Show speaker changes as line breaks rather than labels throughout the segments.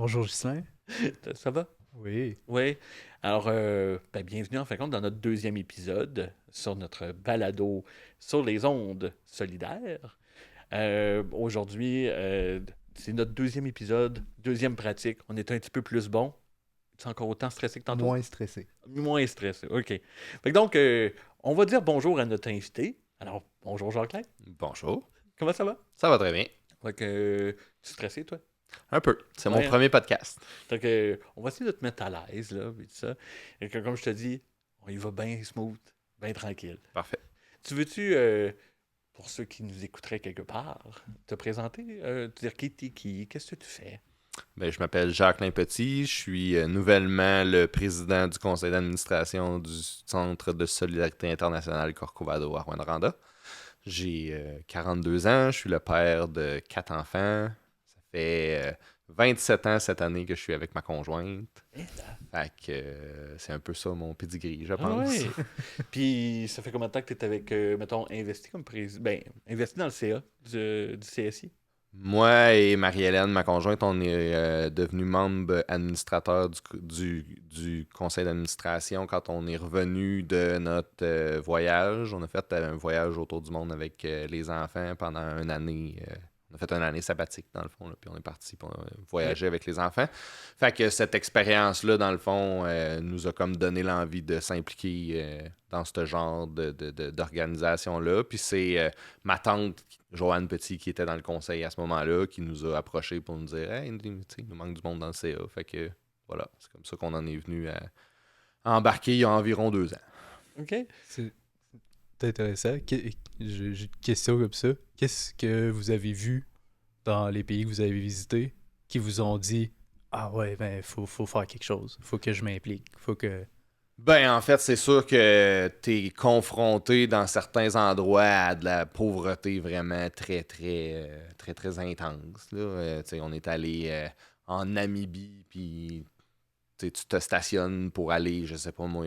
Bonjour Ghislain.
Ça va?
Oui.
Oui. Alors, bienvenue en fin de compte dans notre deuxième épisode sur notre balado sur les ondes solidaires. Aujourd'hui, c'est notre deuxième épisode, deuxième pratique. On est un petit peu plus bon. Tu es encore autant stressé que tantôt?
Moins stressé.
Moins stressé, OK. Fait que donc, on va dire bonjour à notre invité. Alors, bonjour Jean-Claude.
Bonjour.
Comment ça va?
Ça va très bien.
Fait que, tu es stressé, toi?
Un peu. C'est mon
Ouais, hein?
premier podcast.
Fait que, on va essayer de te mettre à l'aise, là, et tout ça. Et que, comme je te dis, on y va bien smooth, bien tranquille.
Parfait.
Tu veux-tu, pour ceux qui nous écouteraient quelque part, te présenter, te dire qui t'es qui, qu'est-ce que tu fais?
Je m'appelle Jacqueline Petit. Je suis nouvellement le président du conseil d'administration du Centre de solidarité internationale Corcovado à Rwanda. J'ai 42 ans. Je suis le père de 4 enfants. Ça fait 27 ans cette année que je suis avec ma conjointe.
Eh, là.
Fait que c'est un peu ça mon pedigree, je
Ah
pense.
ouais! Puis, ça fait combien de temps que tu es avec, mettons, investi comme président? Ben, investi dans le CA du CSI?
Moi et Marie-Hélène, ma conjointe, on est devenus membres administrateurs du conseil d'administration quand on est revenu de notre voyage. On a fait un voyage autour du monde avec les enfants pendant une année. On a fait une année sabbatique, dans le fond, là, puis on est parti pour
Ok.
voyager avec les enfants. Fait que cette expérience-là, dans le fond, nous a comme donné l'envie de s'impliquer dans ce genre d'organisation-là. Puis c'est ma tante, Joanne Petit, qui était dans le conseil à ce moment-là, qui nous a approchés pour nous dire Hey, tu sais, il nous manque du monde dans le CA. Fait que voilà, c'est comme ça qu'on en est venu à embarquer il y a environ 2 ans.
OK.
C'est intéressant. J'ai une question comme ça. Qu'est-ce que vous avez vu dans les pays que vous avez visités qui vous ont dit Ah ouais, ben faut faire quelque chose. Faut que je m'implique. Faut que.
En fait, c'est sûr que tu es confronté dans certains endroits à de la pauvreté vraiment très intense. Là. Tu sais, on est allé en Namibie, puis tu sais, tu te stationnes pour aller, je sais pas moi,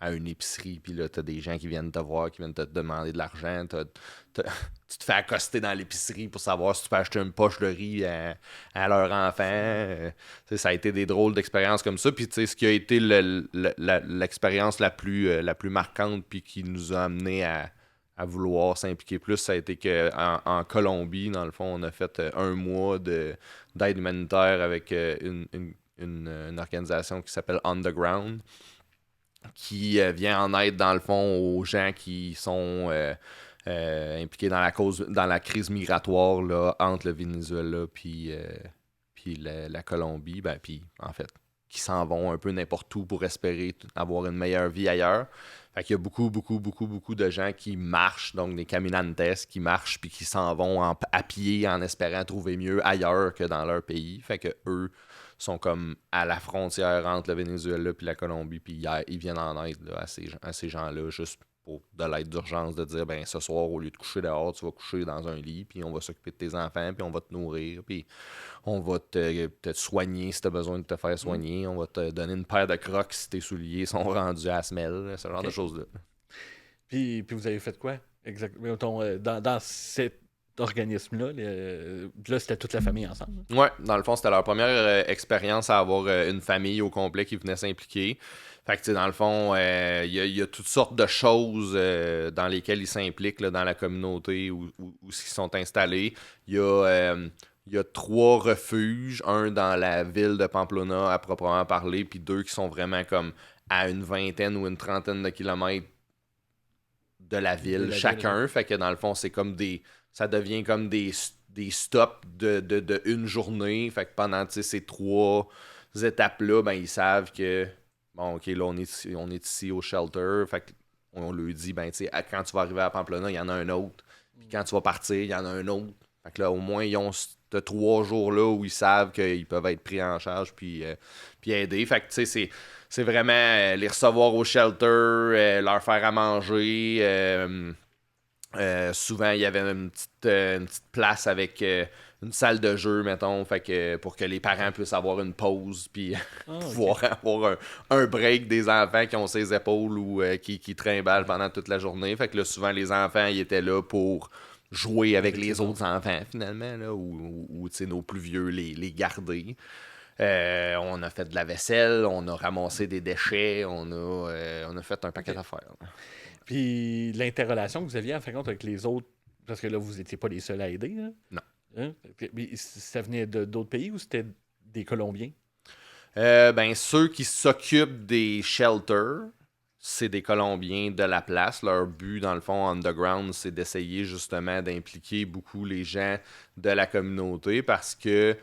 à une épicerie, puis là, t'as des gens qui viennent te voir, qui viennent te demander de l'argent. Tu te fais accoster dans l'épicerie pour savoir si tu peux acheter une poche de riz à leur enfant. Tu sais, ça a été des drôles d'expériences comme ça. Puis, tu sais, ce qui a été l'expérience la plus marquante, puis qui nous a amené à vouloir s'impliquer plus, ça a été qu'en Colombie, dans le fond, on a fait un mois d'aide humanitaire avec une organisation qui s'appelle Underground, qui vient en aide, dans le fond, aux gens qui sont impliqués dans la crise migratoire là, entre le Venezuela puis la Colombie, puis en fait, qui s'en vont un peu n'importe où pour espérer avoir une meilleure vie ailleurs. Fait qu'il y a beaucoup de gens qui marchent, donc des caminantes qui marchent puis qui s'en vont à pied en espérant trouver mieux ailleurs que dans leur pays. Fait que eux sont comme à la frontière entre le Venezuela puis la Colombie, puis ils viennent en aide là, à ces gens-là, juste pour de l'aide d'urgence, de dire, ce soir, au lieu de coucher dehors, tu vas coucher dans un lit, puis on va s'occuper de tes enfants, puis on va te nourrir, puis on va te soigner si tu as besoin de te faire
Hmm.
soigner, on va te donner une paire de crocs si tes souliers sont rendus à la semelle, ce genre de
OK.
choses-là.
Puis vous avez fait quoi? Exactement. Mettons, dans cet organisme-là, là, c'était toute la famille ensemble.
Ouais, dans le fond, c'était leur première expérience à avoir une famille au complet qui venait s'impliquer. Fait que, tu sais, dans le fond, il y a toutes sortes de choses dans lesquelles ils s'impliquent là, dans la communauté où ils sont installés. Il y a 3 refuges, un dans la ville de Pamplona à proprement parler, puis 2 qui sont vraiment comme à une vingtaine ou une trentaine de kilomètres de la
De
ville
la ville, OK.
chacun. Fait que dans le fond, c'est comme ça devient comme des stops de une journée. Fait que pendant ces 3 étapes-là, ils savent que, bon, OK, là, on est ici au shelter. Fait qu'on lui dit, quand tu vas arriver à Pamplona, il y en a un autre. Puis quand tu vas partir, il y en a un autre. Fait que là, au moins, ils ont ces 3 jours-là où ils savent qu'ils peuvent être pris en charge puis aider. Fait que, tu sais, c'est vraiment les recevoir au shelter, leur faire à manger. Souvent, il y avait une petite place avec une salle de jeu, mettons, fait que, pour que les parents puissent avoir une pause puis
Ah, OK.
pouvoir avoir un break des enfants qui ont ses épaules ou qui trimballent pendant toute la journée. Fait que là, souvent, les enfants, ils étaient là pour jouer avec
Avec
les
les
autres
enfants.
enfants, finalement, là, ou tu sais, nos plus vieux, les garder. On a fait de la vaisselle, on a ramassé des déchets, on a fait un paquet d'affaires.
Puis l'interrelation que vous aviez en fin de compte avec les autres, parce que là, vous n'étiez pas les seuls à aider. Là.
Non.
Hein? Puis ça venait d'autres pays ou c'était des Colombiens?
Ceux qui s'occupent des shelters, c'est des Colombiens de la place. Leur but, dans le fond, underground, c'est d'essayer justement d'impliquer beaucoup les gens de la communauté parce que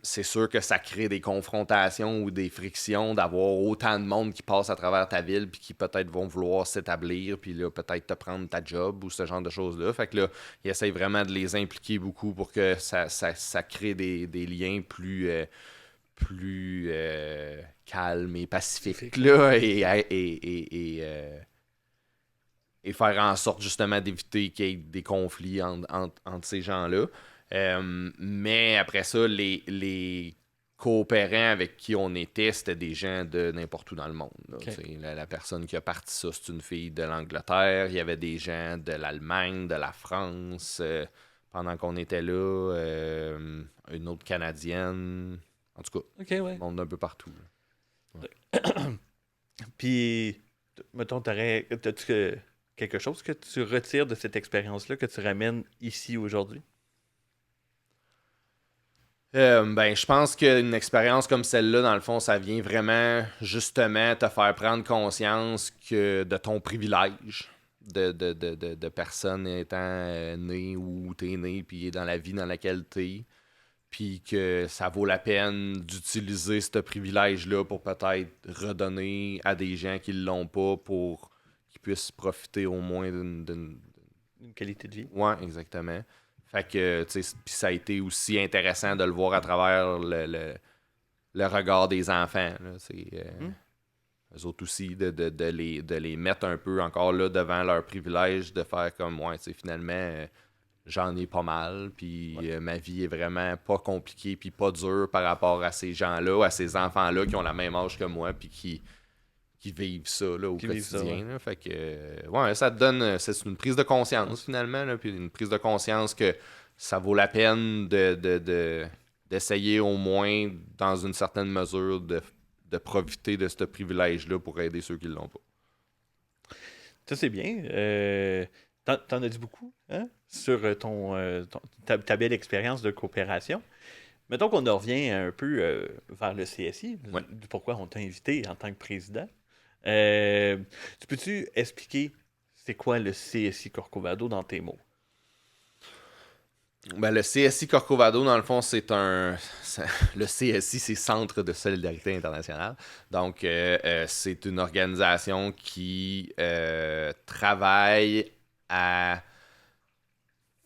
c'est sûr que ça crée des confrontations ou des frictions d'avoir autant de monde qui passe à travers ta ville puis qui peut-être vont vouloir s'établir puis là peut-être te prendre ta job ou ce genre de choses-là. Fait que là, ils essayent vraiment de les impliquer beaucoup pour que ça crée des liens plus calmes et pacifiques là, et faire en sorte justement d'éviter qu'il y ait des conflits entre ces gens-là. Mais après ça, les coopérants avec qui on était, c'était des gens de n'importe où dans le monde. Là. Okay. La personne qui a parti ça, c'est une fille de l'Angleterre. Il y avait des gens de l'Allemagne, de la France, pendant qu'on était là. Une autre Canadienne. En tout cas,
ouais.
monde d'un peu partout.
Ouais. Puis, mettons, t'as-tu quelque chose que tu retires de cette expérience-là, que tu ramènes ici aujourd'hui?
Je pense qu'une expérience comme celle-là, dans le fond, ça vient vraiment justement te faire prendre conscience que de ton privilège de personne étant née où t'es né, puis dans la vie dans laquelle t'es, puis que ça vaut la peine d'utiliser ce privilège-là pour peut-être redonner à des gens qui ne l'ont pas pour qu'ils puissent profiter au moins d'une
qualité de vie.
Ouais, exactement. Fait que, tu sais, ça a été aussi intéressant de le voir à travers le regard des enfants. Eux autres aussi, de les mettre un peu encore là devant leur privilège, de faire comme, ouais, tu sais, finalement, j'en ai pas mal, puis ma vie est vraiment pas compliquée, puis pas dure par rapport à ces gens-là, à ces enfants-là qui ont la même âge que moi, puis qui vivent ça là, au quotidien. Là. Fait que, ouais, ça te donne... C'est une prise de conscience, finalement. Là, puis une prise de conscience que ça vaut la peine d'essayer au moins, dans une certaine mesure, de profiter de ce privilège-là pour aider ceux qui ne l'ont pas.
Ça, c'est bien. T'en as dit beaucoup hein? Sur ta belle expérience de coopération. Mettons qu'on en revient un peu vers le CSI.
Ouais.
Pourquoi on t'a invité en tant que président. Tu peux-tu expliquer c'est quoi le CSI Corcovado dans tes mots?
Le CSI Corcovado, dans le fond, le CSI, c'est Centre de solidarité internationale. Donc, c'est une organisation qui travaille à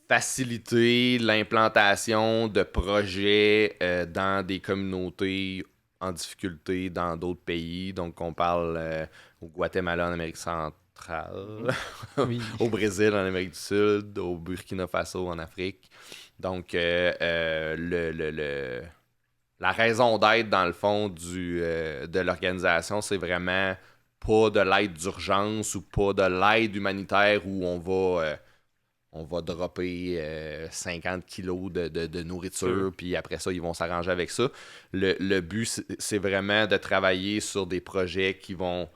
faciliter l'implantation de projets dans des communautés en difficulté dans d'autres pays. Donc, on parle au Guatemala en Amérique centrale, oui. Au Brésil en Amérique du Sud, au Burkina Faso en Afrique. Donc, la raison d'être, dans le fond, de l'organisation, c'est vraiment pas de l'aide d'urgence ou pas de l'aide humanitaire où on va dropper 50 kilos de nourriture, puis après ça, ils vont s'arranger avec ça. Le but, c'est vraiment de travailler sur des projets qui vont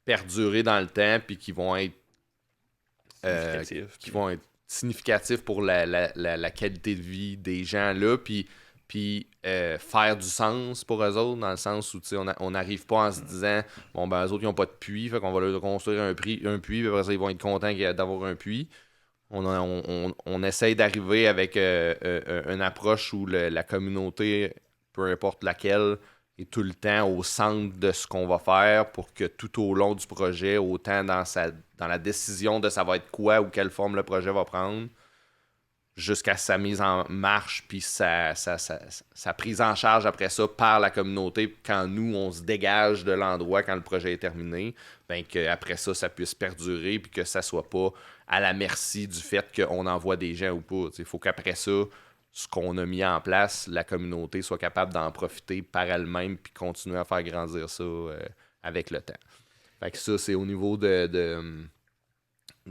perdurer dans le temps, puis qui vont être significatifs pour la qualité de vie des gens là, puis faire du sens pour eux autres, dans le sens où on n'arrive pas en se disant bon ben eux autres ils n'ont pas de puits, fait qu'on va leur construire un puits, puis après ça ils vont être contents d'avoir un puits. On essaye d'arriver avec une approche où la communauté, peu importe laquelle, est tout le temps au centre de ce qu'on va faire pour que tout au long du projet, autant dans la décision de ça va être quoi ou quelle forme le projet va prendre, jusqu'à sa mise en marche, puis sa prise en charge après ça par la communauté, quand nous, on se dégage de l'endroit quand le projet est terminé, ben qu'après ça puisse perdurer, puis que ça soit pas à la merci du fait qu'on envoie des gens ou pas. Il faut qu'après ça, ce qu'on a mis en place, la communauté soit capable d'en profiter par elle-même, puis continuer à faire grandir ça avec le temps. Fait que ça, c'est au niveau de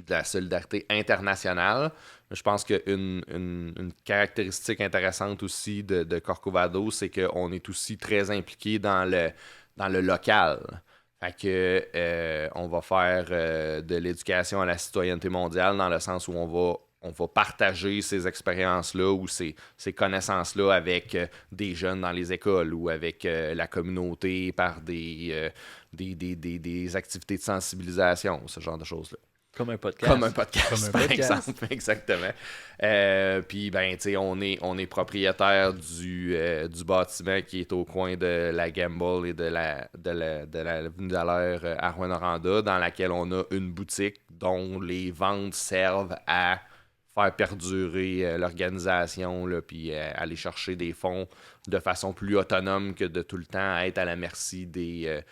de la solidarité internationale. Je pense une caractéristique intéressante aussi de Corcovado, c'est qu'on est aussi très impliqué dans le local. Fait que on va faire de l'éducation à la citoyenneté mondiale dans le sens où on va partager ces expériences-là ou ces connaissances-là avec des jeunes dans les écoles ou avec la communauté par des activités de sensibilisation, ce genre de choses-là.
Comme un podcast.
Par exemple, exactement. Puis, ben, tu sais, on est propriétaire du bâtiment qui est au coin de la Gamble et de l'avenue Dallaire à Rouyn-Noranda, dans laquelle on a une boutique dont les ventes servent à faire perdurer l'organisation, là, puis aller chercher des fonds de façon plus autonome que de tout le temps être à la merci des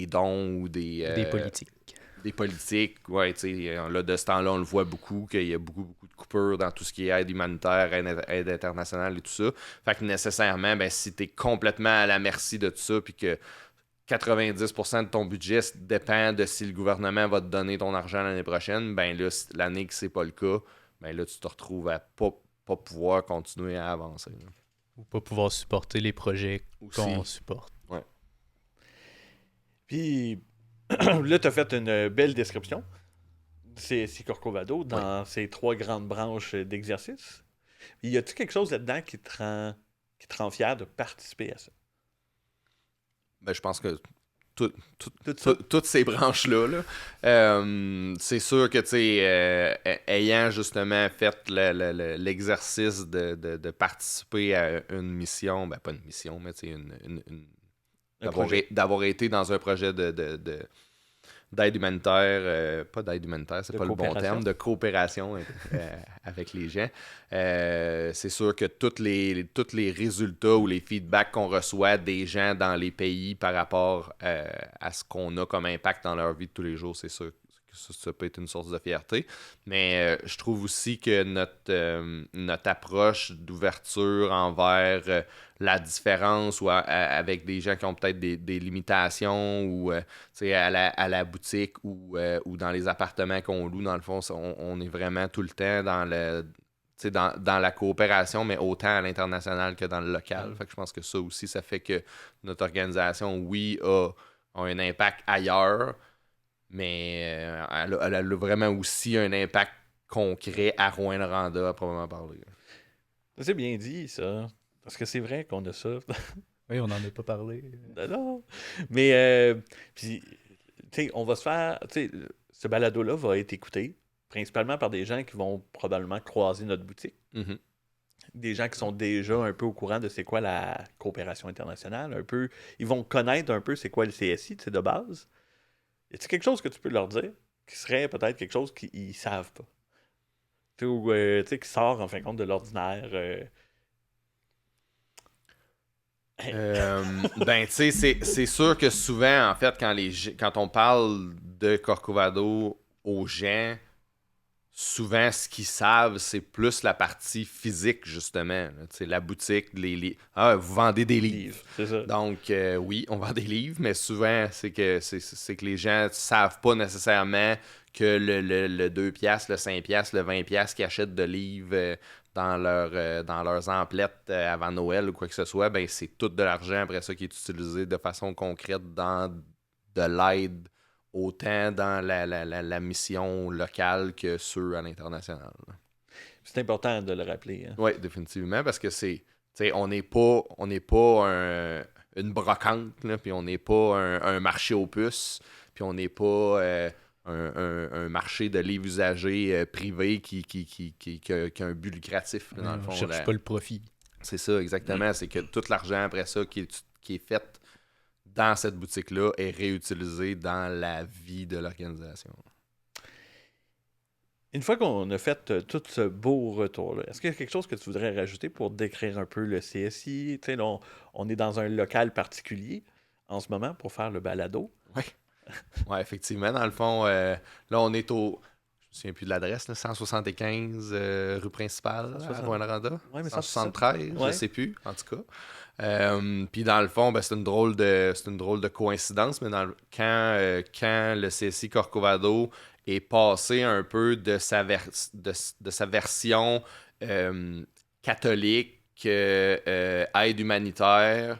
dons ou des
politiques.
Des politiques, ouais, tu sais, là, de ce temps-là, on le voit beaucoup, qu'il y a beaucoup de coupures dans tout ce qui est aide humanitaire, aide internationale et tout ça. Fait que nécessairement, ben, si t'es complètement à la merci de tout ça, puis que 90% de ton budget dépend de si le gouvernement va te donner ton argent l'année prochaine, ben là, l'année que c'est pas le cas, ben là, tu te retrouves à pas pouvoir continuer à avancer. Là.
Ou pas pouvoir supporter les projets
Aussi.
qu'on supporte.
Ouais.
Puis là, tu as fait une belle description de CSI Corcovado dans ces 3 grandes branches d'exercice. Y a-t-il quelque chose là-dedans qui te rend fier de participer à ça?
Ben, je pense que toutes ces branches-là, là, c'est sûr que, tu sais, ayant justement fait l'exercice de participer à une mission, ben pas une mission, mais tu sais, d'avoir été dans un projet d'aide humanitaire, pas d'aide humanitaire, c'est pas le bon terme, de coopération avec les gens. C'est sûr que tous les résultats ou les feedbacks qu'on reçoit des gens dans les pays par rapport à ce qu'on a comme impact dans leur vie de tous les jours, c'est sûr que ça peut être une source de fierté. Mais je trouve aussi que notre approche d'ouverture envers la différence ou avec des gens qui ont peut-être des limitations ou à la boutique ou dans les appartements qu'on loue, dans le fond, on est vraiment tout le temps dans la coopération, mais autant à l'international que dans le local. Fait que je pense que ça aussi, ça fait que notre organisation, oui, a un impact ailleurs, mais elle a vraiment aussi un impact concret à Rouyn-Noranda, à proprement parler.
C'est bien dit, ça. Parce que c'est vrai qu'on a ça.
Oui, on n'en a pas parlé.
Non. Mais, puis, tu sais, on va se faire... Tu sais, ce balado-là va être écouté principalement par des gens qui vont probablement croiser notre boutique.
Mm-hmm.
Des gens qui sont déjà un peu au courant de c'est quoi la coopération internationale. Un peu, ils vont connaître un peu c'est quoi le CSI, tu sais, de base. Y a-t-il quelque chose que tu peux leur dire qui serait peut-être quelque chose qu'ils savent pas? Tu sais, ou qui sort en fin de compte de l'ordinaire...
Ben, tu sais, c'est sûr que souvent, en fait, quand on parle de Corcovado aux gens, souvent, ce qu'ils savent, c'est plus la partie physique, justement. La boutique, les livres. Ah, vous vendez des livres.
C'est ça.
Donc, oui, on vend des livres, mais souvent, c'est que les gens ne savent pas nécessairement que le 2$, le 5$, le 20$ qu'ils achètent de livres dans leurs emplettes avant Noël ou quoi que ce soit, ben c'est tout de l'argent après ça qui est utilisé de façon concrète dans de l'aide autant dans la mission locale que ceux à l'international.
C'est important de le rappeler. Hein?
Oui, définitivement, parce que on n'est pas une brocante, là, puis on n'est pas un marché aux puces, puis on n'est pas un marché de livres usagés privé qui a un but lucratif, là, dans le fond.
On cherche pas le profit.
C'est ça, exactement. C'est que tout l'argent après ça qui est fait dans cette boutique-là est réutilisé dans la vie de l'organisation.
Une fois qu'on a fait tout ce beau retour-là, est-ce qu'il y a quelque chose que tu voudrais rajouter pour décrire un peu le CSI? Tu sais, là, on est dans un local particulier en ce moment pour faire le balado.
Oui. Oui, effectivement. Dans le fond, là, on est au... Je me souviens plus de l'adresse, là, 175 rue principale, à Rouyn-Noranda.
Ouais, mais
173,
ouais.
je ne sais plus, en tout cas. Puis dans le fond, ben, c'est une drôle de coïncidence, mais quand le CSI Corcovado est passé un peu de sa version catholique, aide humanitaire,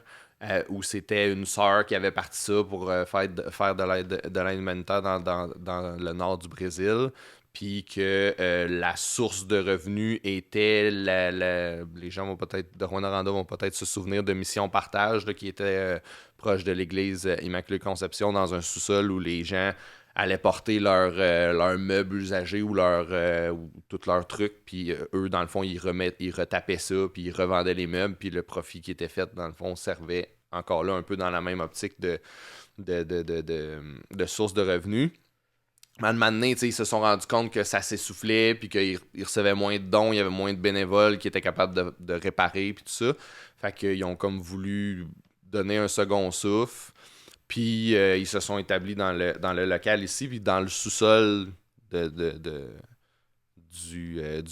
où c'était une sœur qui avait parti ça pour faire de l'aide humanitaire dans le nord du Brésil, puis que la source de revenus était les gens de Rwanda vont peut-être se souvenir de Mission Partage, là, qui était proche de l'église Immaculée Conception, dans un sous-sol où les gens allaient porter leurs meubles usagés ou tous leurs trucs, puis eux, dans le fond, ils retapaient ça, puis ils revendaient les meubles, puis le profit qui était fait, dans le fond, servait encore là un peu dans la même optique de source de revenus. À un moment donné, ils se sont rendus compte que ça s'essoufflait, puis qu'ils recevaient moins de dons, il y avait moins de bénévoles qui étaient capables de réparer, puis tout ça. Fait qu'ils ont comme voulu donner un second souffle. Puis ils se sont établis dans le local ici, puis dans le sous-sol du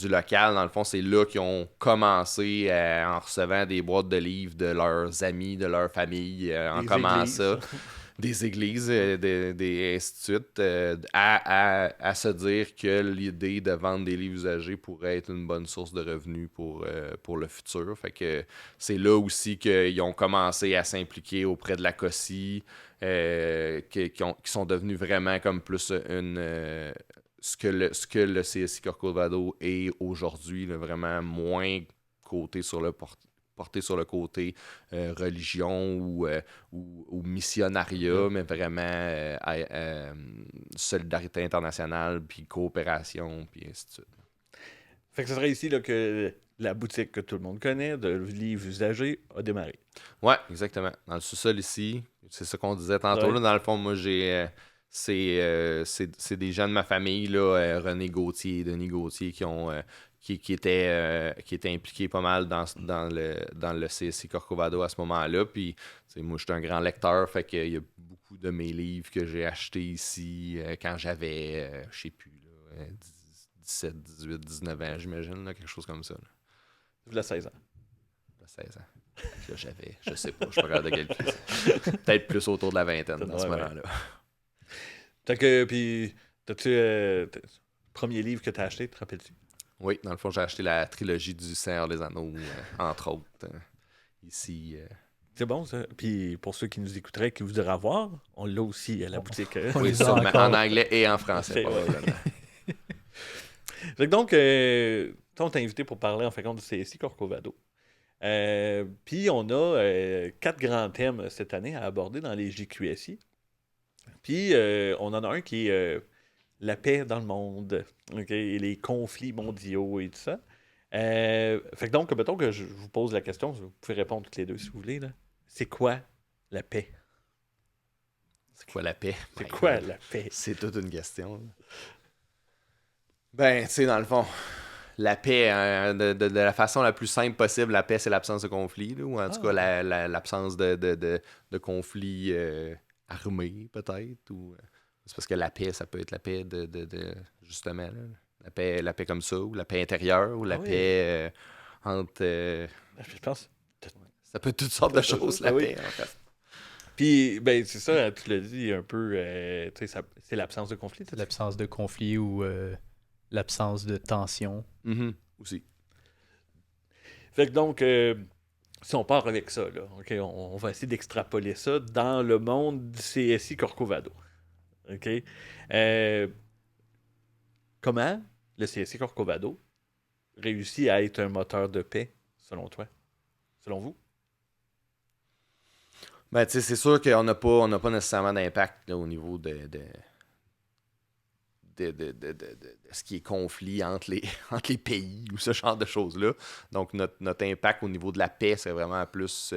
local. Dans le fond, c'est là qu'ils ont commencé en recevant des boîtes de livres de leurs amis, de leur famille, en commençant des églises, des ainsi de suite, à se dire que l'idée de vendre des livres usagés pourrait être une bonne source de revenus pour le futur. Fait que c'est là aussi qu'ils ont commencé à s'impliquer auprès de la COSI, qui sont devenus vraiment comme plus ce que le CSI Corcovado est aujourd'hui, là, vraiment moins porté sur le côté religion ou missionnariat, mais vraiment solidarité internationale, puis coopération, puis ainsi de suite.
Fait que ce serait ici là, que la boutique que tout le monde connaît, de livres usagés, a démarré.
Ouais, exactement. Dans le sous-sol ici, c'est ça qu'on disait tantôt.
Ouais.
Là, dans le fond, moi, c'est des gens de ma famille, là, René Gauthier, Denis Gauthier, qui étaient impliqués pas mal dans le CSI Corcovado à ce moment-là. Puis, moi, j'étais un grand lecteur, fait qu'il y a beaucoup de mes livres que j'ai achetés ici quand j'avais, je sais plus, là, 17, 18, 19 ans, j'imagine, là, quelque chose comme ça.
Vous l'avez 16 ans.
16 ans. Là, j'avais, je sais pas, je suis pas capable de calculer ça. Peut-être plus autour de la vingtaine dans ce moment-là.
Fait que, puis, t'as-tu premier livre que t'as acheté, te rappelles-tu?
Oui, dans le fond, j'ai acheté la trilogie du Seigneur des Anneaux, entre autres, ici.
C'est bon, ça. Puis, pour ceux qui nous écouteraient, qui voudraient voir, on l'a aussi à la boutique.
Oui, sûrement, en anglais et en français.
Fait que donc, on t'a invité pour parler en fin de compte du CSI Corcovado. Puis on a 4 grands thèmes cette année à aborder dans les JQSI. Puis on en a un qui est la paix dans le monde, okay, et les conflits mondiaux et tout ça. Fait que donc, mettons que je vous pose la question, vous pouvez répondre toutes les deux si vous voulez. Là. C'est quoi la paix?
C'est quoi la paix?
C'est quoi la paix?
C'est toute une question. Là. Ben, tu sais, dans le fond, la paix, de la façon la plus simple possible, la paix, c'est l'absence de conflit, là, ou en tout cas l'absence de conflit armé, peut-être. Ou, c'est parce que la paix, ça peut être la paix de justement, là, la paix comme ça, ou la paix intérieure, ou la paix entre...
Je pense...
Ça peut être toutes sortes de choses, la paix, en fait.
Puis, ben, c'est ça, tu l'as dit un peu, tu sais, c'est l'absence de conflit.
C'est l'absence de conflit ou l'absence de tension.
Aussi.
Fait que donc, si on part avec ça, là, OK, on va essayer d'extrapoler ça dans le monde du CSI Corcovado. OK? Comment le CSI Corcovado réussit à être un moteur de paix, selon toi? Selon vous?
Ben, tu sais, c'est sûr qu'on n'a pas nécessairement d'impact là, au niveau de ce qui est conflit entre les pays ou ce genre de choses-là. Donc, notre impact au niveau de la paix, c'est vraiment plus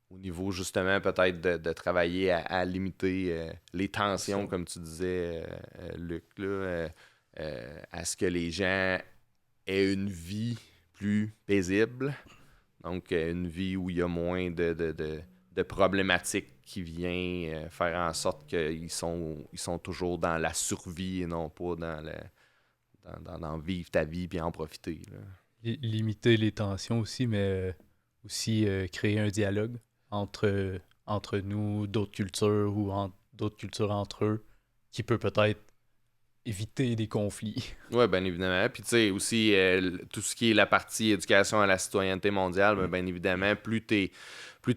au niveau, justement, peut-être de travailler à limiter les tensions, comme tu disais, Luc, là, à ce que les gens aient une vie plus paisible. Donc, une vie où il y a moins de problématiques qui vient faire en sorte qu'ils sont toujours dans la survie et non pas dans vivre ta vie puis en profiter. Là.
Limiter les tensions aussi, mais aussi créer un dialogue entre nous, d'autres cultures ou d'autres cultures entre eux, qui peut peut-être éviter des conflits.
Oui, bien évidemment. Puis tu sais, aussi, tout ce qui est la partie éducation à la citoyenneté mondiale, bien évidemment, plus t'es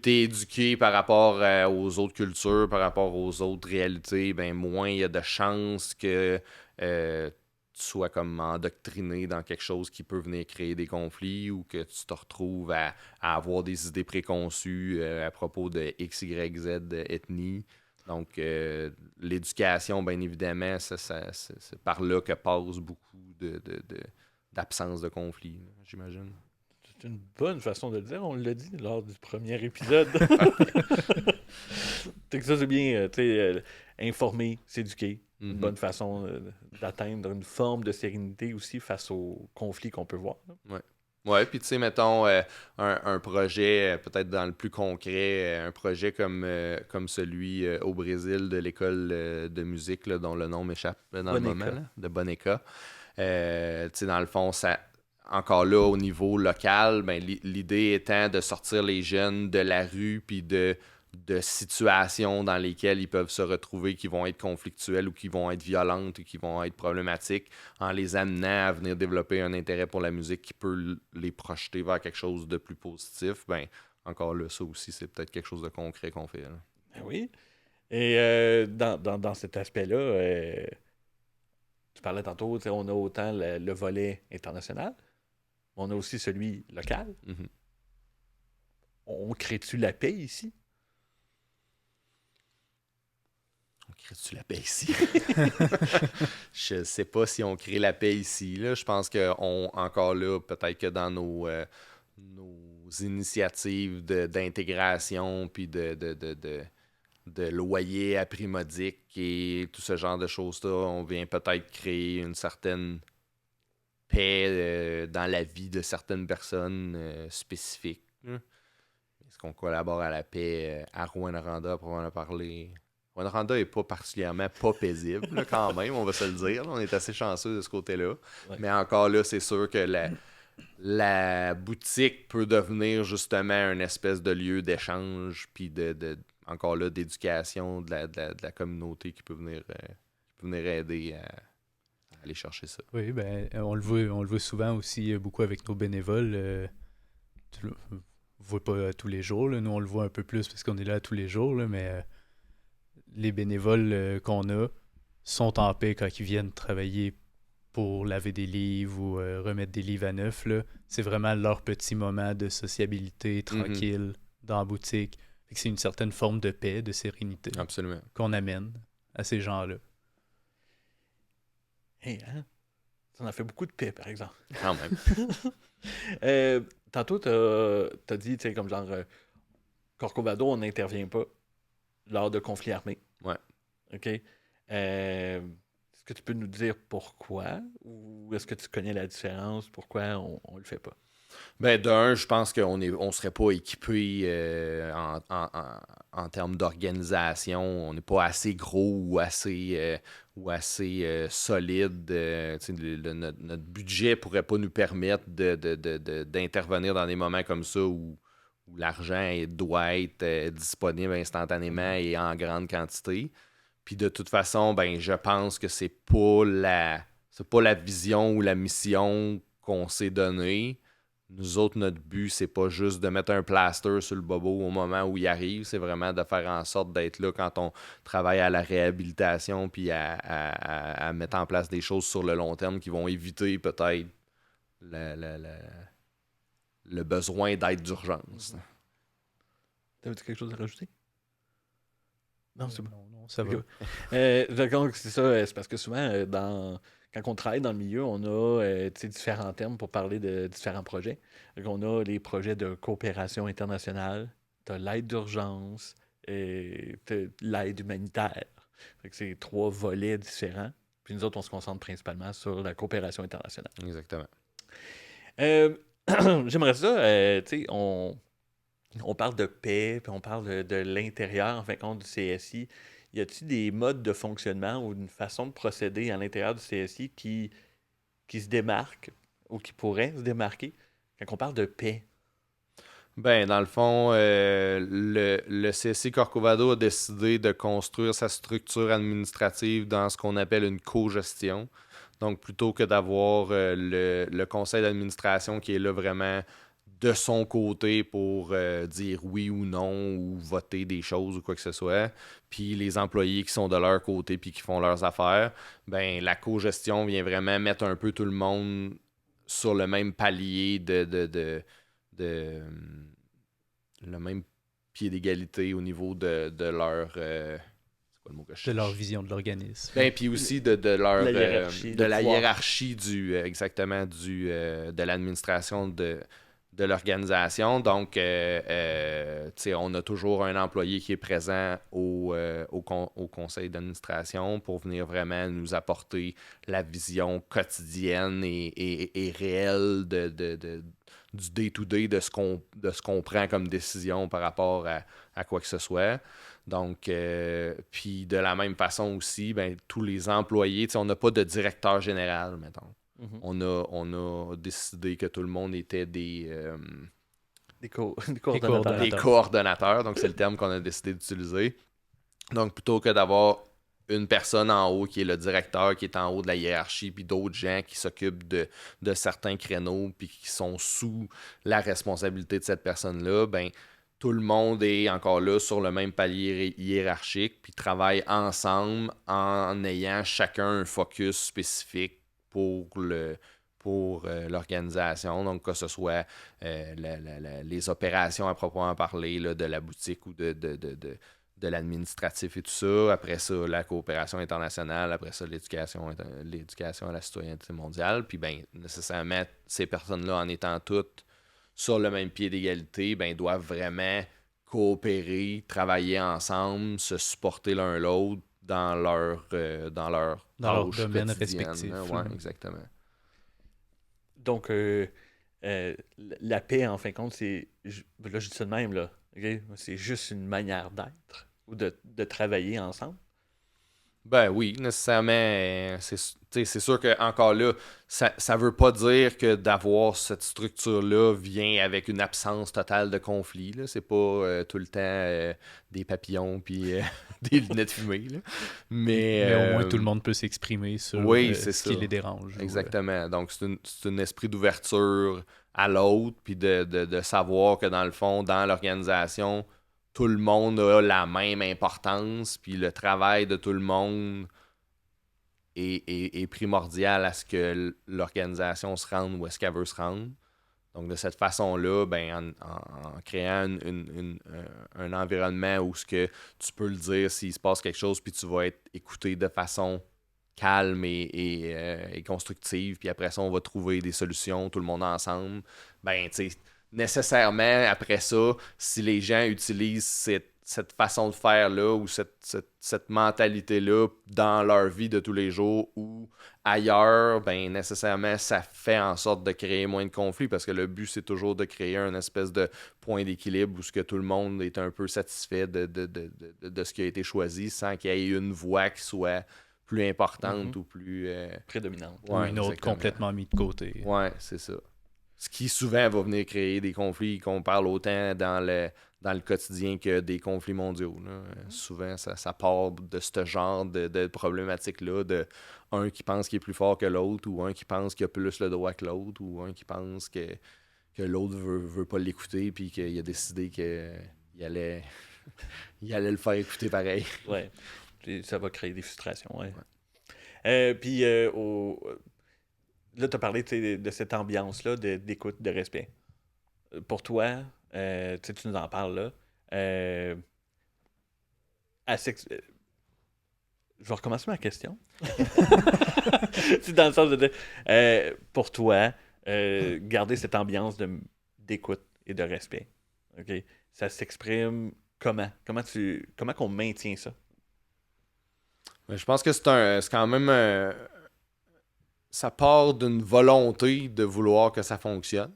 éduqué par rapport aux autres cultures, par rapport aux autres réalités, ben moins il y a de chances que tu sois comme endoctriné dans quelque chose qui peut venir créer des conflits ou que tu te retrouves à avoir des idées préconçues à propos de X, Y, Z ethnie. Donc, l'éducation, bien évidemment, c'est par là que passe beaucoup d'absence de conflit, là, j'imagine.
C'est une bonne façon de le dire, on l'a dit lors du premier épisode. C'est que ça, c'est bien, informer, s'éduquer. Une bonne façon d'atteindre une forme de sérénité aussi face aux conflits qu'on peut voir.
Ouais. Ouais, puis tu sais, mettons, un projet, peut-être dans le plus concret, un projet comme celui au Brésil de l'école de musique, là, dont le nom m'échappe là, dans le moment, là, de Boneka. Tu sais, dans le fond, ça, encore là, au niveau local, ben, l'idée étant de sortir les jeunes de la rue, puis de situations dans lesquelles ils peuvent se retrouver qui vont être conflictuelles ou qui vont être violentes ou qui vont être problématiques, en les amenant à venir développer un intérêt pour la musique qui peut les projeter vers quelque chose de plus positif, ben encore là, ça aussi, c'est peut-être quelque chose de concret qu'on fait. Là.
Ben oui. Et dans cet aspect-là, tu parlais tantôt, on a autant le volet international, mais on a aussi celui local.
Mhm.
On crée-tu la paix ici?
On crée-tu la paix ici? Je sais pas si on crée la paix ici. Là. Je pense que encore là, peut-être que dans nos initiatives d'intégration puis de loyer à prix modique et tout ce genre de choses-là, on vient peut-être créer une certaine paix dans la vie de certaines personnes spécifiques. Là. Est-ce qu'on collabore à la paix à Rouyn-Noranda pour en parler? Rouyn-Noranda n'est pas particulièrement pas paisible, là, quand même, on va se le dire. Là. On est assez chanceux de ce côté-là.
Ouais.
Mais encore là, c'est sûr que la boutique peut devenir justement une espèce de lieu d'échange, puis encore là, d'éducation de la communauté qui peut venir aider à aller chercher ça.
Oui, ben, on le voit souvent aussi beaucoup avec nos bénévoles. Tu le vois pas tous les jours, là. Nous, on le voit un peu plus parce qu'on est là tous les jours, là, mais les bénévoles qu'on a sont en paix quand ils viennent travailler pour laver des livres ou remettre des livres à neuf. Là. C'est vraiment leur petit moment de sociabilité tranquille dans la boutique. Fait que c'est une certaine forme de paix, de sérénité
Absolument.
qu'on amène à ces gens-là.
Hey, hein? Ça en a fait beaucoup de paix, par exemple.
Quand même.
Tantôt, t'as dit, tu sais, comme genre, Corcovado, on n'intervient pas lors de conflits armés.
Ouais.
OK? Est-ce que tu peux nous dire pourquoi? Ou est-ce que tu connais la différence? Pourquoi on le fait pas?
Ben, d'un, je pense qu'on serait pas équipé en termes d'organisation. On n'est pas assez gros ou assez solide. Notre budget pourrait pas nous permettre d'intervenir dans des moments comme ça où l'argent doit être disponible instantanément et en grande quantité. Puis de toute façon, ben, je pense que c'est pas la vision ou la mission qu'on s'est donnée. Nous autres, notre but, c'est pas juste de mettre un plaster sur le bobo au moment où il arrive, c'est vraiment de faire en sorte d'être là quand on travaille à la réhabilitation puis à mettre en place des choses sur le long terme qui vont éviter peut-être le besoin d'aide d'urgence.
T'avais-tu quelque chose à rajouter? Non, c'est bon.
Non, ça
Ok.
va.
Donc, c'est ça, c'est parce que souvent, quand on travaille dans le milieu, on a différents termes pour parler de différents projets. Donc, on a les projets de coopération internationale, t'as l'aide d'urgence et t'as l'aide humanitaire. Fait que c'est 3 volets différents. Puis nous autres, on se concentre principalement sur la coopération internationale.
Exactement.
J'aimerais ça, tu sais, on parle de paix, puis on parle de l'intérieur, en fin de compte, du CSI. Y a-t-il des modes de fonctionnement ou une façon de procéder à l'intérieur du CSI qui se démarque ou qui pourrait se démarquer quand on parle de paix?
Ben, dans le fond, le CSI Corcovado a décidé de construire sa structure administrative dans ce qu'on appelle une co-gestion. Donc, plutôt que d'avoir le conseil d'administration qui est là vraiment de son côté pour dire oui ou non ou voter des choses ou quoi que ce soit, puis les employés qui sont de leur côté puis qui font leurs affaires, ben la co-gestion vient vraiment mettre un peu tout le monde sur le même palier de le même pied d'égalité au niveau de leur c'est quoi le mot que je
De leur
cherche?
vision de l'organisme.
Ben, puis aussi de leur
La hiérarchie,
de
le
la
pouvoir.
hiérarchie du exactement de l'administration de l'organisation. Donc, tu sais, on a toujours un employé qui est présent au conseil d'administration pour venir vraiment nous apporter la vision quotidienne et réelle du day-to-day de ce qu'on prend comme décision par rapport à quoi que ce soit. Donc, puis de la même façon aussi, ben, tous les employés, tu sais, on n'a pas de directeur général, mettons.
Mhm.
On a décidé que tout le monde était des
Des
coordonnateurs.
coordonnateurs.
coordonnateurs, donc c'est le terme qu'on a décidé d'utiliser. Donc, plutôt que d'avoir une personne en haut qui est le directeur, qui est en haut de la hiérarchie, puis d'autres gens qui s'occupent de certains créneaux, puis qui sont sous la responsabilité de cette personne-là, ben tout le monde est encore là sur le même palier hiérarchique, puis travaille ensemble en ayant chacun un focus spécifique pour l'organisation. Donc, que ce soit les opérations à proprement parler là, de la boutique ou de l'administratif et tout ça. Après ça, la coopération internationale. Après ça, l'éducation à la citoyenneté mondiale. Puis, ben, nécessairement, ces personnes-là, en étant toutes sur le même pied d'égalité, ben, doivent vraiment coopérer, travailler ensemble, se supporter l'un l'autre dans leur
Dans leur
tâches
domaine
quotidiennes,
respectif.
là. Ouais, exactement.
Donc, la paix, en fin de compte, c'est. Là, je dis ça de même, là. OK? C'est juste une manière d'être ou de travailler ensemble.
Ben oui, nécessairement. C'est sûr que encore là, ça veut pas dire que d'avoir cette structure-là vient avec une absence totale de conflit. Là. C'est pas tout le temps des papillons puis des lunettes fumées. Là.
Mais au moins, tout le monde peut s'exprimer sur
oui, c'est
ce qui
ça.
les dérange.
Exactement. Donc, c'est un esprit d'ouverture à l'autre, puis de savoir que dans le fond, dans l'organisation, tout le monde a la même importance, puis le travail de tout le monde est primordial à ce que l'organisation se rende où est-ce qu'elle veut se rendre. Donc, de cette façon-là, ben, en créant un environnement où ce que tu peux le dire s'il se passe quelque chose, puis tu vas être écouté de façon calme et constructive, puis après ça, on va trouver des solutions, tout le monde ensemble. Ben, tu sais, nécessairement, après ça, si les gens utilisent cette façon de faire-là ou cette mentalité-là dans leur vie de tous les jours ou ailleurs, ben nécessairement, ça fait en sorte de créer moins de conflits parce que le but, c'est toujours de créer un espèce de point d'équilibre où ce que tout le monde est un peu satisfait de ce qui a été choisi sans qu'il y ait une voix qui soit plus importante ou plus...
Prédominante.
Ou une autre
exactement.
complètement mise de côté.
Ouais, c'est ça. Ce qui souvent va venir créer des conflits qu'on parle autant dans le quotidien que des conflits mondiaux. Là. Souvent, ça part de ce genre de problématiques-là, de un qui pense qu'il est plus fort que l'autre, ou un qui pense qu'il a plus le droit que l'autre, ou un qui pense que l'autre veut pas l'écouter, puis qu'il a décidé qu'il allait, il allait le faire écouter pareil.
Ouais. Ça va créer des frustrations, ouais. Puis, là, tu as parlé de cette ambiance-là d'écoute, de respect. Pour toi, tu nous en parles là. Je vais recommencer ma question. C'est dans le sens de dire, pour toi, garder cette ambiance d'écoute et de respect. OK? Ça s'exprime comment? Comment qu'on maintient ça?
Mais je pense que c'est quand même... ça part d'une volonté de vouloir que ça fonctionne.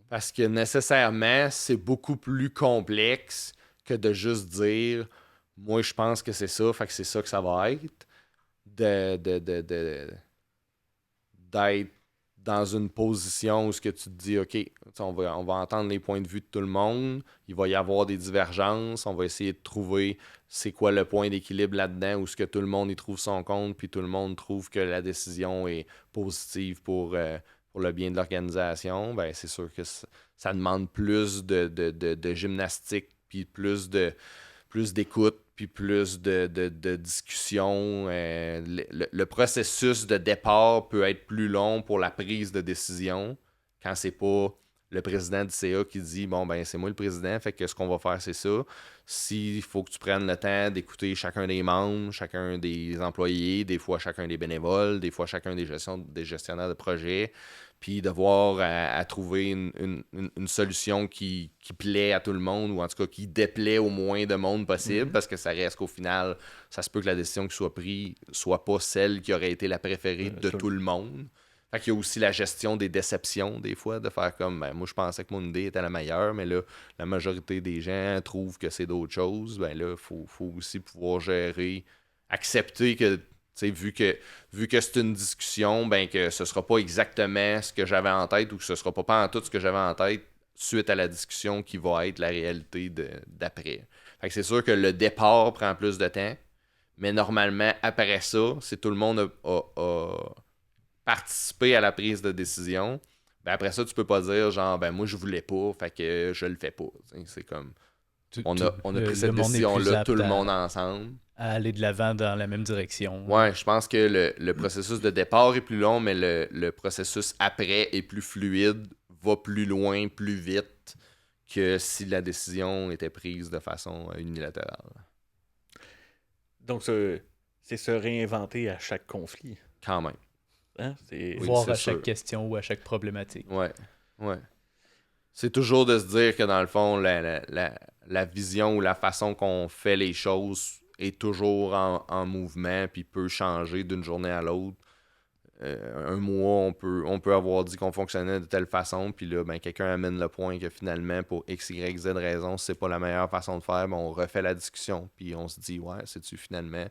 Parce que nécessairement, c'est beaucoup plus complexe que de juste dire « Moi, je pense que c'est ça, fait que c'est ça que ça va être. » D'être dans une position où ce que tu te dis, OK, on va entendre les points de vue de tout le monde, il va y avoir des divergences, on va essayer de trouver c'est quoi le point d'équilibre là-dedans, où ce que tout le monde y trouve son compte, puis tout le monde trouve que la décision est positive pour le bien de l'organisation. Ben, c'est sûr que ça demande plus de gymnastique, puis plus d'écoute, puis plus de discussion. Le processus de départ peut être plus long pour la prise de décision quand c'est pas le président du CA qui dit « Bon, ben c'est moi le président, fait que ce qu'on va faire, c'est ça. S'il faut que tu prennes le temps d'écouter chacun des membres, chacun des employés, des fois chacun des bénévoles, des fois chacun des gestionnaires de projet, puis devoir à trouver une solution qui plaît à tout le monde, ou en tout cas qui déplaît au moins de monde possible, parce que ça reste qu'au final, ça se peut que la décision qui soit prise soit pas celle qui aurait été la préférée de tout le monde. Fait qu'il y a aussi la gestion des déceptions, des fois, de faire comme, ben, moi je pensais que mon idée était la meilleure, mais là, la majorité des gens trouvent que c'est d'autres choses. Ben là, il faut aussi pouvoir gérer, accepter que, vu que c'est une discussion, ben que ce sera pas exactement ce que j'avais en tête, ou que ce sera pas en tout ce que j'avais en tête suite à la discussion qui va être la réalité d'après. Fait que c'est sûr que le départ prend plus de temps, mais normalement, après ça, si tout le monde a participer à la prise de décision, ben après ça, tu peux pas dire genre, ben moi je voulais pas, fait que je le fais pas. C'est comme, on a pris cette décision-là, tout le monde ensemble.
À aller de l'avant dans la même direction.
Ouais, je pense que le processus de départ est plus long, mais le processus après est plus fluide, va plus loin, plus vite que si la décision était prise de façon unilatérale.
Donc, c'est se réinventer à chaque conflit.
Quand même.
Hein?
Voir à chaque question ou à chaque problématique.
Ouais. C'est toujours de se dire que dans le fond, la vision ou la façon qu'on fait les choses est toujours en mouvement, puis peut changer d'une journée à l'autre. Un mois, on peut avoir dit qu'on fonctionnait de telle façon, puis là, ben, quelqu'un amène le point que finalement, pour X, Y, Z raison, c'est pas la meilleure façon de faire, ben, on refait la discussion, puis on se dit, ouais, c'est-tu finalement,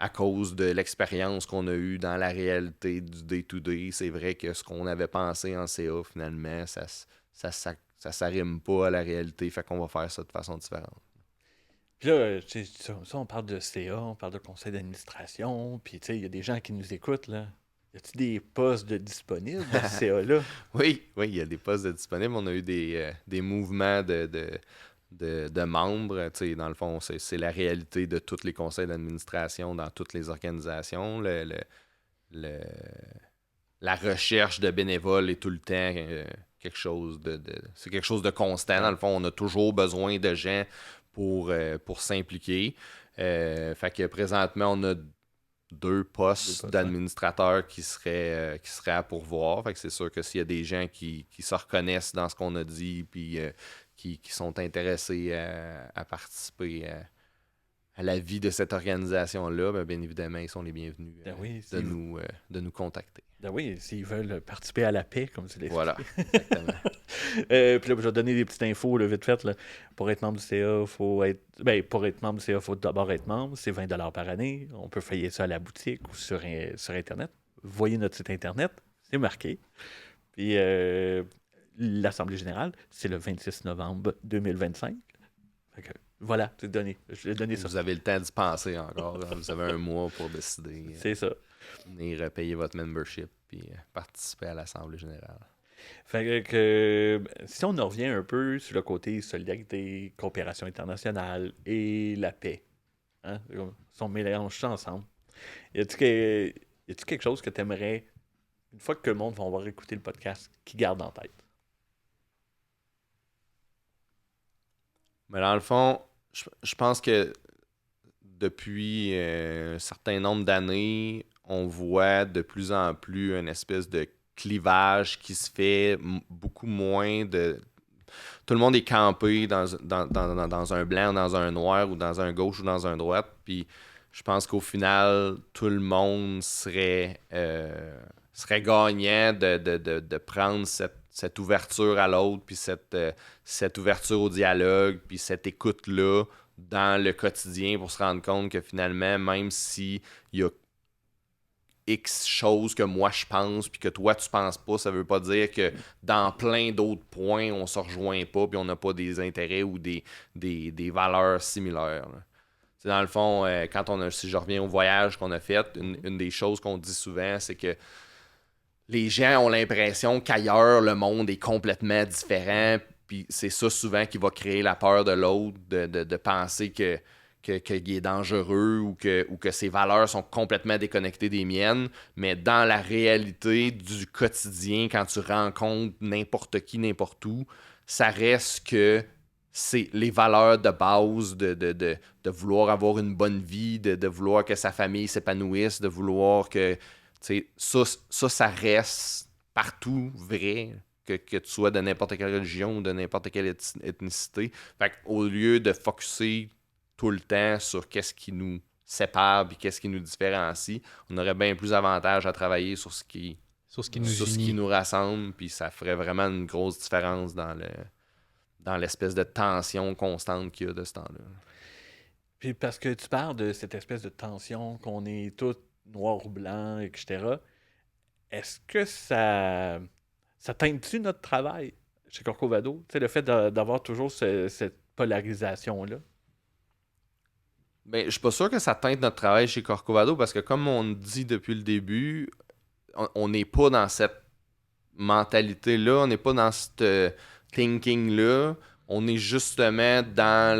à cause de l'expérience qu'on a eue dans la réalité du day-to-day, c'est vrai que ce qu'on avait pensé en CA, finalement, ça s'arrime pas à la réalité, fait qu'on va faire ça de façon différente.
Puis là, ça, on parle de CA, on parle de conseil d'administration, puis tu sais, il y a des gens qui nous écoutent, là. Y a-t-il des postes disponibles dans ce CA-là?
Oui, il y a des postes disponibles. On a eu des mouvements de membres. Tu sais, dans le fond, c'est la réalité de tous les conseils d'administration dans toutes les organisations. La recherche de bénévoles est tout le temps quelque chose c'est quelque chose de constant. Dans le fond, on a toujours besoin de gens pour s'impliquer. Fait que présentement, on a 2 postes d'administrateurs qui seraient à pourvoir. Fait que c'est sûr que s'il y a des gens qui se reconnaissent dans ce qu'on a dit, puis qui sont intéressés à participer à la vie de cette organisation-là, ben, bien évidemment, ils sont les bienvenus de nous contacter.
Ben oui, s'ils veulent participer à la paix, comme tu l'as dit.
Voilà, exactement.
Puis là, je vais donner des petites infos là, vite fait. Là. Pour être membre du CA, il faut d'abord être membre. C'est 20$ par année. On peut payer ça à la boutique ou sur Internet. Voyez notre site Internet, c'est marqué. Puis l'Assemblée générale, c'est le 26 novembre 2025. Fait que, voilà, c'est donné. Je l'ai donné ça.
Vous avez le temps d'y penser encore. Vous avez un mois pour décider.
C'est ça.
Venir payer votre membership puis participer à l'Assemblée générale.
Fait que si on en revient un peu sur le côté solidarité, coopération internationale et la paix, hein, si on mélange ça ensemble, y a-tu quelque chose que tu aimerais, une fois que le monde va avoir écouté le podcast, qu'ils gardent en tête?
Mais dans le fond, je pense que depuis un certain nombre d'années, on voit de plus en plus une espèce de clivage qui se fait beaucoup moins de... Tout le monde est campé dans un blanc, dans un noir, ou dans un gauche ou dans un droite, puis je pense qu'au final, tout le monde serait gagnant de prendre cette ouverture à l'autre, puis cette ouverture au dialogue, puis cette écoute-là dans le quotidien pour se rendre compte que finalement, même s'il y a X choses que moi je pense puis que toi tu penses pas, ça veut pas dire que dans plein d'autres points on se rejoint pas puis on n'a pas des intérêts ou des valeurs similaires. Là. C'est dans le fond, si je reviens au voyage qu'on a fait, une des choses qu'on dit souvent, c'est que les gens ont l'impression qu'ailleurs, le monde est complètement différent. Puis c'est ça souvent qui va créer la peur de l'autre, de penser qu'il est dangereux ou que ses valeurs sont complètement déconnectées des miennes. Mais dans la réalité du quotidien, quand tu rencontres n'importe qui, n'importe où, ça reste que c'est les valeurs de base de vouloir avoir une bonne vie, de vouloir que sa famille s'épanouisse, de vouloir que... Ça reste partout vrai, que tu sois de n'importe quelle religion ou de n'importe quelle ethnicité. Fait qu'au lieu de focusser tout le temps sur qu'est-ce qui nous sépare et qu'est-ce qui nous différencie, on aurait bien plus avantage à travailler sur ce qui nous rassemble, puis ça ferait vraiment une grosse différence dans l'espèce de tension constante qu'il y a de ce temps-là.
Puis parce que tu parles de cette espèce de tension qu'on est tous noir ou blanc, etc. Est-ce que ça teinte-tu notre travail chez Corcovado? Tu sais, le fait d'avoir toujours cette polarisation-là?
Ben, je suis pas sûr que ça teinte notre travail chez Corcovado parce que comme on dit depuis le début, on n'est pas dans cette mentalité-là, on n'est pas dans ce thinking-là. On est justement dans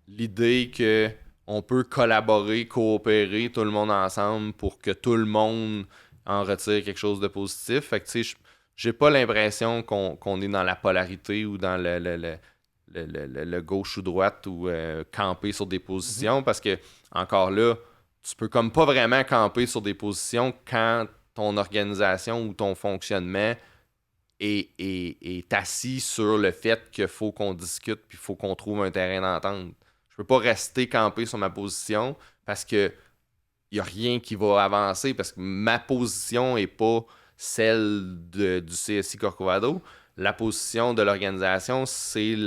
l'idée que on peut collaborer, coopérer tout le monde ensemble pour que tout le monde en retire quelque chose de positif. Fait que tu sais, j'ai pas l'impression qu'on est dans la polarité ou dans le gauche ou droite ou camper sur des positions parce que, encore là, tu peux comme pas vraiment camper sur des positions quand ton organisation ou ton fonctionnement est assis sur le fait qu'il faut qu'on discute puis il faut qu'on trouve un terrain d'entente. Je peux pas rester campé sur ma position parce que y a rien qui va avancer parce que ma position est pas celle du CSI Corcovado. La position de l'organisation, c'est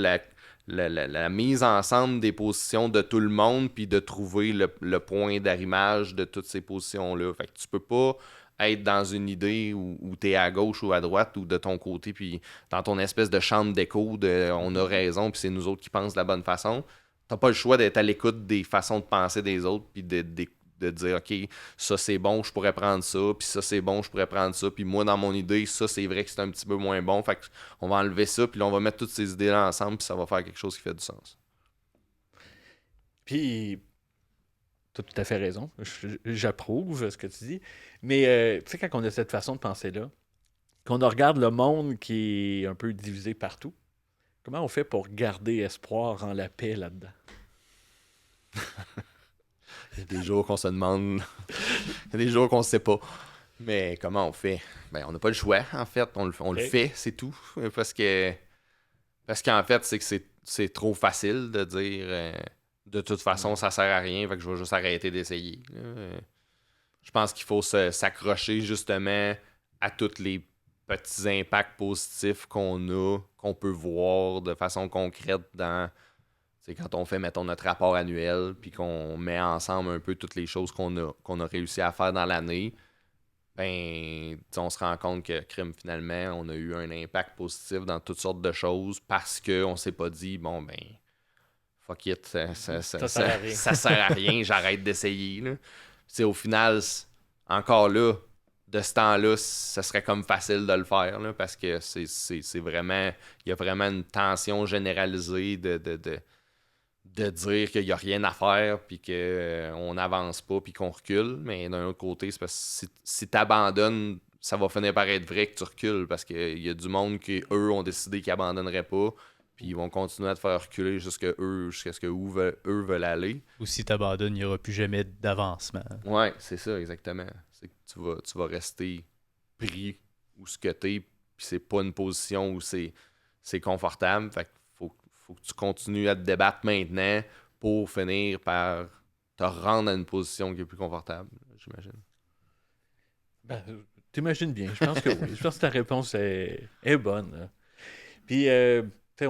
la mise ensemble des positions de tout le monde puis de trouver le point d'arrimage de toutes ces positions-là. Fait que tu peux pas être dans une idée où tu es à gauche ou à droite ou de ton côté puis dans ton espèce de chambre d'écho de on a raison puis c'est nous autres qui pensent de la bonne façon. T'as pas le choix d'être à l'écoute des façons de penser des autres puis de dire OK, ça c'est bon, je pourrais prendre ça, puis ça c'est bon, je pourrais prendre ça, puis moi dans mon idée, ça c'est vrai que c'est un petit peu moins bon, fait qu'on va enlever ça, puis là on va mettre toutes ces idées-là ensemble, puis ça va faire quelque chose qui fait du sens.
Puis, tu as tout à fait raison, j'approuve ce que tu dis, mais tu sais, quand on a cette façon de penser-là, qu'on regarde le monde qui est un peu divisé partout, comment on fait pour garder espoir en la paix là-dedans?
Il y a des jours qu'on se demande, il y a des jours qu'on ne sait pas. Mais comment on fait? Ben, on n'a pas le choix, en fait. On le fait, c'est tout. Parce qu'en fait, c'est que c'est trop facile de dire de toute façon, ça sert à rien, fait que je vais juste arrêter d'essayer. Je pense qu'il faut s'accrocher justement à tous les petits impacts positifs qu'on peut voir de façon concrète c'est quand on fait, mettons, notre rapport annuel, puis qu'on met ensemble un peu toutes les choses qu'on a réussi à faire dans l'année, ben, on se rend compte que, finalement, on a eu un impact positif dans toutes sortes de choses parce qu'on s'est pas dit, bon, ben, fuck it, ça sert à rien, j'arrête d'essayer. Là. Au final, encore là, de ce temps-là, ça serait comme facile de le faire, là, parce que c'est vraiment, il y a vraiment une tension généralisée de dire qu'il n'y a rien à faire, puis qu'on n'avance pas, puis qu'on recule. Mais d'un autre côté, c'est parce que si tu abandonnes, ça va finir par être vrai que tu recules, parce qu'il y a du monde qui, eux, ont décidé qu'ils n'abandonneraient pas, puis ils vont continuer à te faire reculer jusqu'à ce que eux veulent aller.
Ou si tu abandonnes, il n'y aura plus jamais d'avancement.
Ouais, c'est ça, exactement. C'est que tu vas rester pris où ce que t'es, puis c'est pas une position où c'est confortable. Fait que faut que tu continues à te débattre maintenant pour finir par te rendre à une position qui est plus confortable, j'imagine.
Ben, t'imagines bien. Je pense que oui. Je pense que ta réponse est bonne. Là. Puis, tu sais,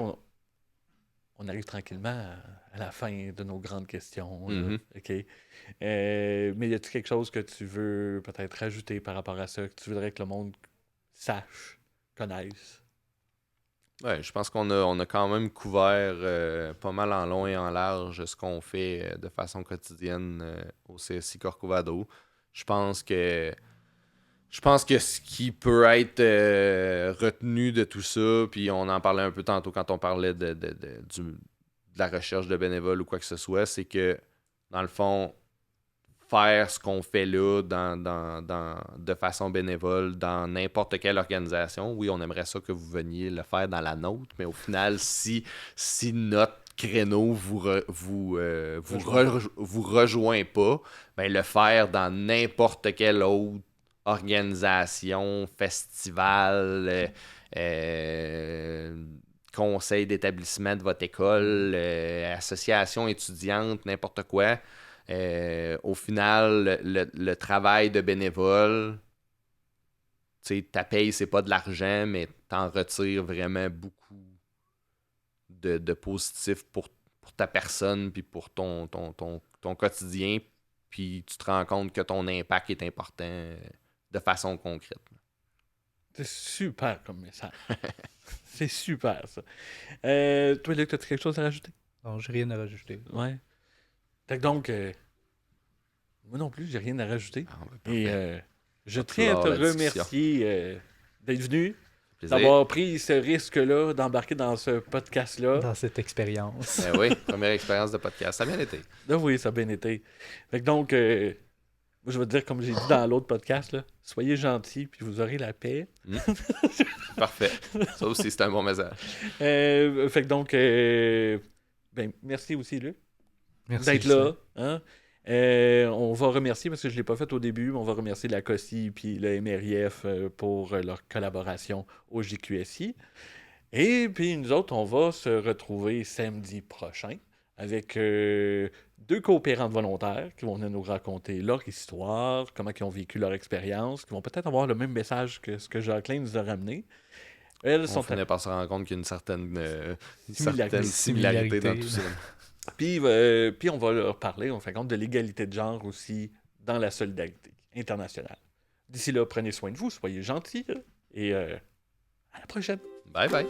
on arrive tranquillement à la fin de nos grandes questions. Là.
Mhm.
OK? Mais y a-t-il quelque chose que tu veux peut-être rajouter par rapport à ça, que tu voudrais que le monde sache, connaisse?
Ouais, je pense qu'on a quand même couvert pas mal en long et en large ce qu'on fait de façon quotidienne au CSI Corcovado. Je pense que ce qui peut être retenu de tout ça, puis on en parlait un peu tantôt quand on parlait de la recherche de bénévoles ou quoi que ce soit, c'est que dans le fond, faire ce qu'on fait là de façon bénévole dans n'importe quelle organisation. Oui, on aimerait ça que vous veniez le faire dans la nôtre, mais au final, si notre créneau vous rejoint pas, ben le faire dans n'importe quelle autre organisation, festival, conseil d'établissement de votre école, association étudiante, n'importe quoi. Au final, le travail de bénévole, ta paye, c'est pas de l'argent, mais t'en retires vraiment beaucoup de positif pour ta personne puis pour ton quotidien. Puis tu te rends compte que ton impact est important de façon concrète.
C'est super comme message. C'est super, ça. Toi, Luc, as-tu quelque chose à rajouter?
Non, j'ai rien à rajouter.
Ouais. Fait que donc, moi non plus, j'ai rien à rajouter.
Ah, ben,
Et
parfait.
je
Va
tiens à te
clore la discussion.
remercier d'être venu,
Plaisir.
d'avoir pris ce risque-là, d'embarquer dans ce podcast-là.
Dans cette expérience.
Ben oui, première expérience de podcast. Ça a bien été.
Là, oui, ça a bien été. Fait que donc, moi, je vais te dire, comme j'ai dit dans l'autre podcast, là, soyez gentils, puis vous aurez la paix.
Parfait. Ça aussi, c'est un bon message.
Fait que donc, ben, merci aussi, Luc,
Merci.
d'être
Justin.
là. Hein? On va remercier, parce que je ne l'ai pas fait au début, mais on va remercier la COSI et le MRIF pour leur collaboration au JQSI. Et puis nous autres, on va se retrouver samedi prochain avec deux coopérantes volontaires qui vont venir nous raconter leur histoire, comment ils ont vécu leur expérience, qui vont peut-être avoir le même message que ce que Jacqueline nous a ramené. Elles
On
sont
finit par se rendre compte qu'il y a une certaine
Similarité.
similarité dans tout ça.
Puis on va leur parler, en fin de compte, de l'égalité de genre aussi dans la solidarité internationale. D'ici là, prenez soin de vous, soyez gentils et à la prochaine.
Bye bye.